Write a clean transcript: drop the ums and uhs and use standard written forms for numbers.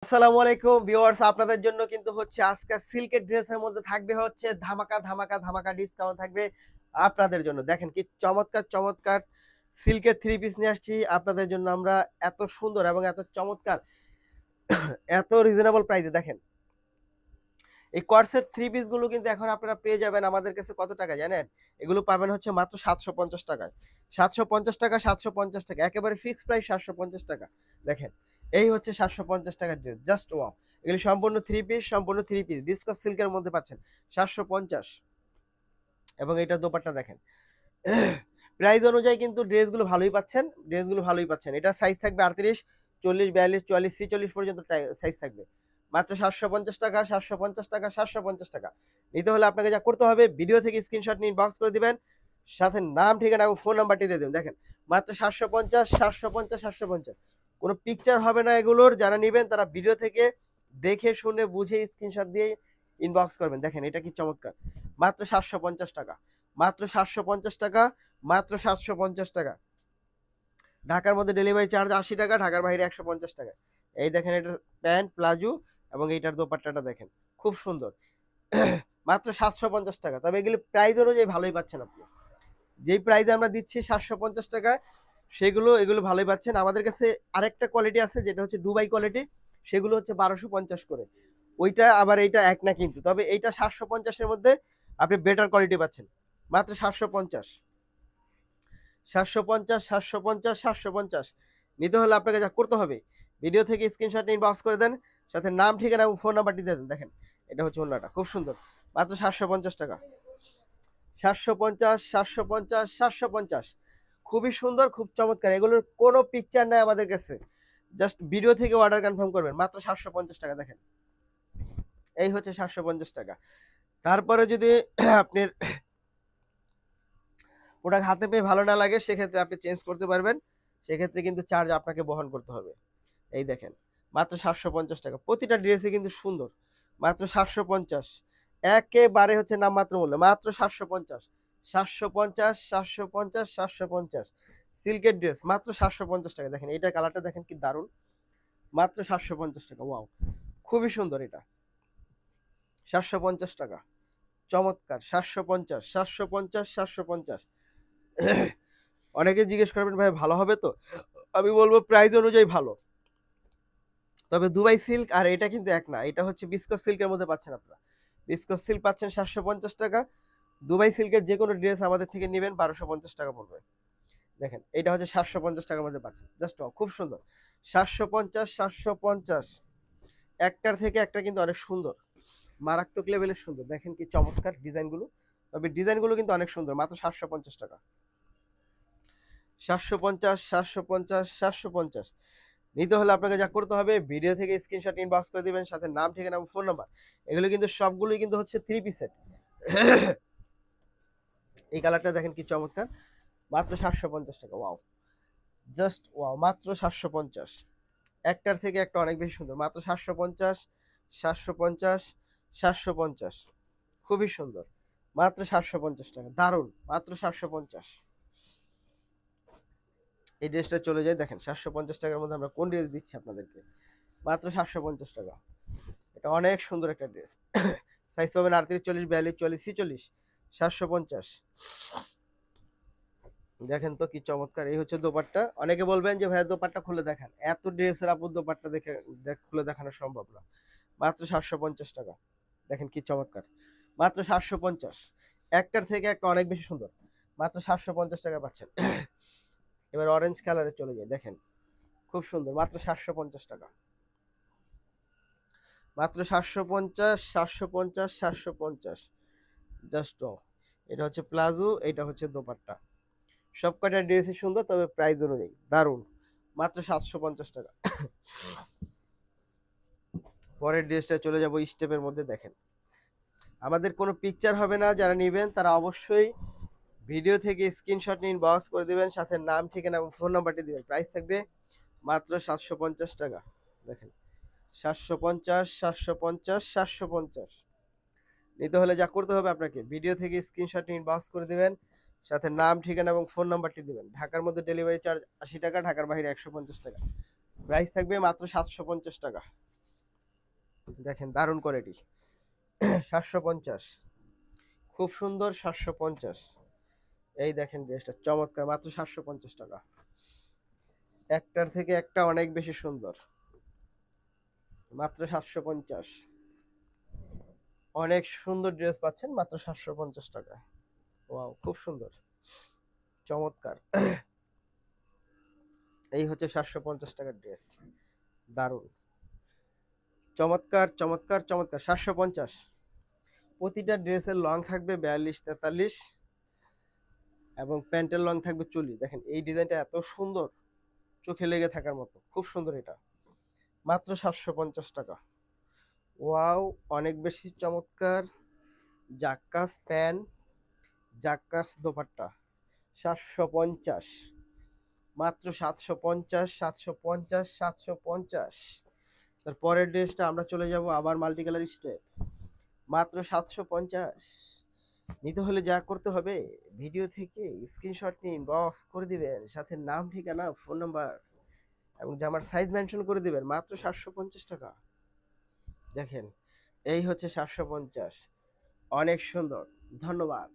আসসালামু আলাইকুম ভিউয়ার্স, আপনাদের জন্য কিন্তু হচ্ছে আজকে সিল্কের ড্রেসের মধ্যে থাকবে হচ্ছে ধামাকা ধামাকা ধামাকা ডিসকাউন্ট থাকবে আপনাদের জন্য। দেখেন কি চমৎকার চমৎকার সিল্কের থ্রি পিস নিয়ে আসছি আপনাদের জন্য আমরা। এত সুন্দর এবং এত চমৎকার, এত রিজনেবল প্রাইসে। দেখেন এই কর্সের থ্রি পিস গুলো কিন্তু এখন আপনারা পেয়ে যাবেন আমাদের কাছে কত টাকা জানেন? এগুলো পাবেন হচ্ছে মাত্র 750 টাকায়। 750 টাকা, 750 টাকা, একেবারে ফিক্সড প্রাইস 750 টাকা। দেখেন এই হচ্ছে 750 টাকার ড্রেস, জাস্ট ওয়াও। এগুলি সম্পূর্ণ থ্রি পিস, সম্পূর্ণ থ্রি পিস ডিসকাস সিল্কের মধ্যে পাচ্ছেন 750। এবং এটা দোপাট্টা দেখেন, প্রাইস অনুযায়ী কিন্তু ড্রেসগুলো ভালোই পাচ্ছেন, ড্রেসগুলো ভালোই পাচ্ছেন। এটা সাইজ থাকবে 38, 40, 42, 44, 46 পর্যন্ত সাইজ থাকবে। মাত্র 750 টাকা, 750 টাকা, 750 টাকা। নিতে হলে আপনাকে যা করতে হবে, ভিডিও থেকে স্ক্রিনশট নিয়ে ইনবক্স করে দিবেন, সাথে নাম, ঠিকানা এবং ফোন নাম্বারটি দিয়ে দেবেন। দেখেন মাত্র 750, 750, 750। কোনো পিকচার হবে না এগুলোর। যারা নেবেন তারা ভিডিও থেকে দেখে শুনে বুঝে স্ক্রিনশট দিয়ে ইনবক্স করবেন। দেখেন এটা কি চমৎকার, মাত্র 750 টাকা, মাত্র 750 টাকা, মাত্র 750 টাকা। ঢাকার মধ্যে ডেলিভারি চার্জ 80 টাকা, ঢাকার বাইরে 150 টাকা। এই দেখেন এটার প্যান্ট প্লাজো এবং এইটার দোপাট্টাটা দেখেন খুব সুন্দর। মাত্র 750 টাকা। তবে এগুলি প্রাইস অনুযায়ী ভালোই পাচ্ছেন আপনি। যেই প্রাইসে আমরা দিচ্ছি 750 টাকায়, এগুলো ভালোই পাচ্ছেন। আমাদের কাছে আরেকটা কোয়ালিটি আছে যেটা হচ্ছে দুবাই কোয়ালিটি, সেগুলো হচ্ছে 1250 করে। ওইটা আবার এইটা এক না কিন্তু, তবে এইটা 750-এর মধ্যে আপনি বেটার কোয়ালিটি পাচ্ছেন। মাত্র 750, 750, 750, 750। নিতে হলে আপনাকে যা করতে হবে, ভিডিও থেকে স্ক্রিনশট নিয়ে ইনবক্স করে দেন, সাথে নাম, ঠিকানা এবং ফোন নাম্বারটি দিয়ে দেন। দেখেন এটা হচ্ছে ওন্নাটা খুব সুন্দর, মাত্র 750 টাকা। 750, 750, 750। খুবই সুন্দর, খুব চমৎকার। এগুলোর কোনো পিকচার নাই আমাদের কাছে, জাস্ট ভিডিও থেকে অর্ডার কনফার্ম করবেন। মাত্র 750 টাকা। দেখেন এই হচ্ছে 750 টাকা। তারপরে যদি আপনার প্রোডাক্ট হাতে পেয়ে ভালো না লাগে, সেক্ষেত্রে আপনি চেঞ্জ করতে পারবেন। সেক্ষেত্রে কিন্তু চার্জ আপনাকে বহন করতে হবে। এই দেখেন মাত্র 750 টাকা। প্রতিটা ড্রেসে কিন্তু সুন্দর। মাত্র 750, একেবারে হচ্ছে নামমাত্র মূল্য, মাত্র 750, 750, 750, 750। সিল্কের ড্রেস মাত্র 750 টাকা। দেখেন এটা কালারটা দেখেন কি দারুণ, মাত্র 750 টাকা। ওয়াও, খুবই সুন্দর এটা। 750 টাকা, চমৎকার। 750, 750, 750। অনেকে জিজ্ঞেস করবেন ভাই ভালো হবে তো? আমি বলবো প্রাইস অনুযায়ী ভালো। তবে দুবাই সিল্ক আর এটা কিন্তু এক না, এটা হচ্ছে বিস্কস সিল্কের মধ্যে পাচ্ছেন আপনারা। বিস্কস সিল্ক পাচ্ছেন 750 টাকা। দুবাই সিল্কের যে কোনো ড্রেস আমাদের থেকে নেবেন 1250 টাকা পড়বে। দেখেন এটা হচ্ছে 750 টাকার মধ্যে পাচ্ছেন, জাস্ট খুব সুন্দর। 750, 750। একটার থেকে একটা কিন্তু অনেক সুন্দর, মারাত্মক লেভেলের সুন্দর। দেখেন কি চমৎকার ডিজাইনগুলো। তবে ডিজাইনগুলো কিন্তু অনেক সুন্দর। মাত্র 750 টাকা, 750, 750, 750। নিতে হলে আপনাকে যা করতে হবে, ভিডিও থেকে স্ক্রিনশট ইনবক্স করে দিবেন, সাথে নাম, ঠিকানা এবং ফোন নাম্বার। এগুলো কিন্তু সবগুলোই কিন্তু হচ্ছে থ্রি পিসের। এই কালারটা দেখেন কি চমৎকার, মাত্র 750 টাকা। ওয়াও, জাস্ট ওয়াও, মাত্র 750। একটার থেকে একটা অনেক বেশি সুন্দর। মাত্র 750, 750, 750। খুবই সুন্দর, মাত্র 750 টাকা, দারুণ, মাত্র 750। এই ড্রেসটা চলে যায়। দেখেন 750 টাকার মধ্যে আমরা কোন ড্রেস দিচ্ছি আপনাদেরকে, মাত্র 750 টাকা। এটা অনেক সুন্দর একটা ড্রেস। সাইজ পাবেন 38, 40, 42, 44, 46, 750। দেখেন তো কি চমৎকার। এই হচ্ছে দোপাট্টা। অনেকে বলবেন যে ভাইয়া দোপাট্টা খুলে দেখান, এত ড্রেসের আপু দোপাট্টা দেখে খুলে দেখানো সম্ভব না। মাত্র 750 টাকা। দেখেন কি চমৎকার, মাত্র 750। একটার থেকে একটা অনেক বেশি সুন্দর। মাত্র 750 টাকা পাচ্ছেন। এবার অরেঞ্জ কালারে চলে যায়। দেখেন খুব সুন্দর, মাত্র 750 টাকা। মাত্র 750, 750, 750। জাস্ট এটা হচ্ছে প্লাজো, এটা হচ্ছে দোপাট্টা। সব কটা ড্রেসই সুন্দর, তবে প্রাইস অনুযায়ী দারুণ। মাত্র 750 টাকা। পরের ড্রেসটা চলে যাব স্টেপের মধ্যে। দেখেন আমাদের কোনো পিকচার হবে না, যারা নেবেন তারা অবশ্যই ভিডিও থেকে স্ক্রিনশট নিয়ে ইনবক্স করে দিবেন, সাথে নাম, ঠিকানা এবং ফোন নাম্বারটি দিবেন। প্রাইস থাকবে মাত্র 750 টাকা। দেখেন 750, 750, 750। নিতে হলে যা করতে হবে, আপনাকে ভিডিও থেকে স্ক্রিনশট নিয়ে ইনবক্স করে দিবেন, সাথে নাম, ঠিকানা এবং ফোন নাম্বারটি দিবেন। ঢাকার মধ্যে ডেলিভারি চার্জ 80 টাকা, ঢাকার বাইরে 150 টাকা। প্রাইস থাকবে মাত্র 750 টাকা। দেখেন দারুণ কোয়ালিটি। 750, খুব সুন্দর। 750, এই দেখেন ড্রেসটা চমৎকার, মাত্র 750 টাকা। একটার থেকে একটা অনেক বেশি সুন্দর, মাত্র 750। অনেক সুন্দর ড্রেস পাচ্ছেন মাত্র 750 টাকায়। ওয়াও, খুব সুন্দর, চমৎকার। এই হচ্ছে 750 টাকার ড্রেস, দারুণ, চমৎকার চমৎকার চমৎকার। 750। প্রতিটা ড্রেসের লং থাকবে 42-43 এবং প্যান্টের লং থাকবে 40। দেখেন এই ডিজাইনটা এত সুন্দর, চোখে লেগে থাকার মতো, খুব সুন্দর। এটা মাত্র 750 টাকা। ওয়াও, অনেক বেশি চমৎকার। জাক্কাস প্যান্ট, জাক্কাস দোপাট্টা, 750, মাত্র 750, 750, 750। তার পরের ড্রেসটা আমরা চলে যাব আবার মাল্টি কালার স্টেপ, মাত্র 750। নিতে হলে যা করতে হবে, ভিডিও থেকে স্ক্রিনশট নিয়ে ইনবক্স করে দিবেন, সাথে নাম, ঠিকানা, ফোন নাম্বার এবং জামার সাইজ মেনশন করে দিবেন, মাত্র 750 টাকা। দেখেন এই হচ্ছে 750, অনেক সুন্দর। ধন্যবাদ।